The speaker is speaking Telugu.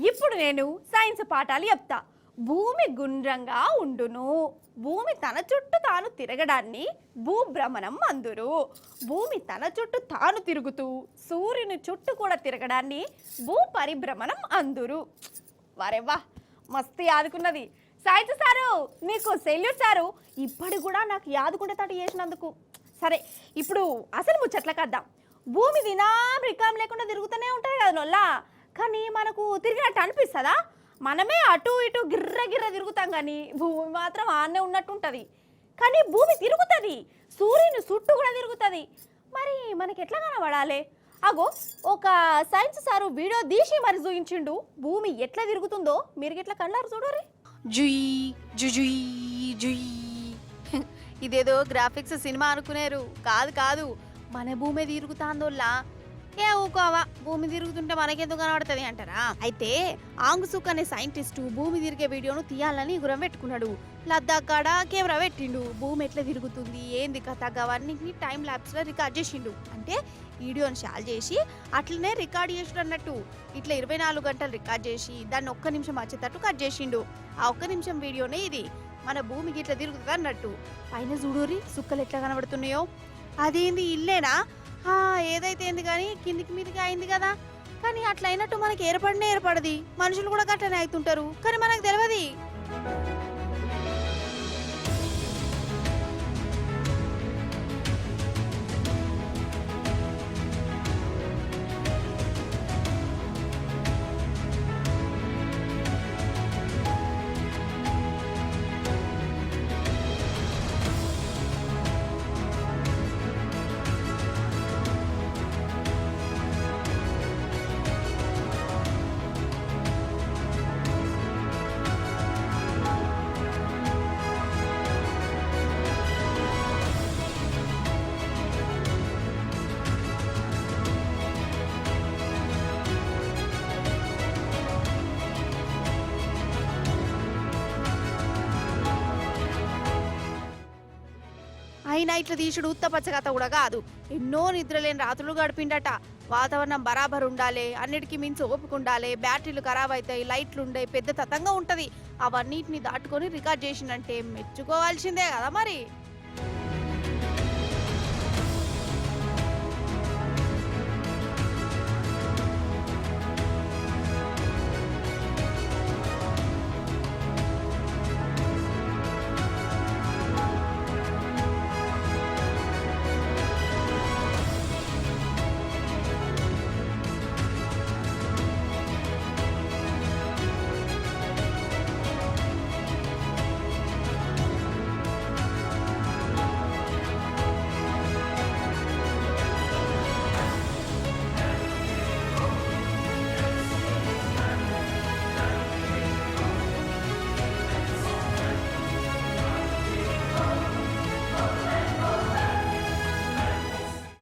ఇప్పుడు నేను సైన్స్ పాఠాలు చెప్తా. భూమి గుండ్రంగా ఉండును. భూమి తన చుట్టూ తాను తిరగడాన్ని భూభ్రమణం అందురు. భూమి తన చుట్టూ తాను తిరుగుతూ సూర్యుని చుట్టూ కూడా తిరగడాన్ని భూ పరిభ్రమణం అందురు. వరేవా, మస్తు యాదుకున్నది. సైన్స్ సారు నీకు సెల్యూట్ సారు. ఇప్పటి కూడా నాకు యాదుకుంటే తట చేసినందుకు. సరే, ఇప్పుడు అసలు ముచ్చట్ల కద్దాం. భూమి దినాం రికాం లేకుండా తిరుగుతూనే ఉంటుంది కదా నొల్లా. కానీ మనకు తిరిగినట్టు అనిపిస్తుందా? మనమే అటు ఇటు గిర్ర గిర్ర తిరుగుతాం, కానీ భూమి మాత్రం ఆన్నే ఉన్నట్టు ఉంటుంది. కానీ భూమి తిరుగుతుంది, సూర్యుని చుట్టూ కూడా తిరుగుతుంది. మరి మనకి ఎట్లా కనబడాలి? అగో, ఒక సైన్స్ సారు వీడియో తీసి మరి చూయించిండు భూమి ఎట్లా తిరుగుతుందో. మీరు ఎట్లా కన్నారు చూడరి. జుయ్ జుజుయ్ జుయ్. ఇదేదో గ్రాఫిక్స్ సినిమా అనుకునేరు. కాదు కాదు, మన భూమి తిరుగుతాందోల్లా. ఏ ఊకోవా, భూమి తిరుగుతుంటే మనకెందుకు కనబడుతుంది అంటారా? అయితే ఆంగుసుక్ అనే సైంటిస్టు భూమి తిరిగే వీడియోను తీయాలని గురం పెట్టుకున్నాడు. లద్దాఖ్ కాడ కెమెరా పెట్టిండు. భూమి ఎట్లా తిరుగుతుంది, ఏంది కథ, అవన్నీ టైం ల్యాప్స్లో రికార్డ్ చేసిండు. అంటే వీడియోని షాల్ చేసి అట్లనే రికార్డ్ చేసిండు అన్నట్టు. ఇట్లా 24 గంటలు రికార్డ్ చేసి దాన్ని 1 నిమిషం వచ్చేటట్టు కట్ చేసిండు. ఆ 1 నిమిషం వీడియోనే ఇది. మన భూమికి ఇట్లా తిరుగుతుంది అన్నట్టు. పైన చూడూరి సుక్కలు ఎట్లా కనబడుతున్నాయో. అదేంది ఇల్లేనా? ఏదైతే ఏంది, కానీ కిందికి మీదికి అయింది కదా. కానీ అట్లా అయినట్టు మనకి ఏర్పడది. మనుషులు కూడా అట్లనే అవుతుంటారు, కానీ మనకు తెలియదు. అయినా ఇట్లా తీసుడు ఉత్తపచ్చ కథ కూడా కాదు. ఎన్నో నిద్రలేని రాత్రులు గడిపిండట. వాతావరణం బరాబర్ ఉండాలి, అన్నిటికీ మించి ఓపిక ఉండాలి, బ్యాటరీలు ఖరాబ్ అవుతాయి, లైట్లు ఉండే, పెద్ద తతంగా ఉంటది. అవన్నిటిని దాటుకొని రికార్డ్ చేసిందంటే మెచ్చుకోవాల్సిందే కదా మరి.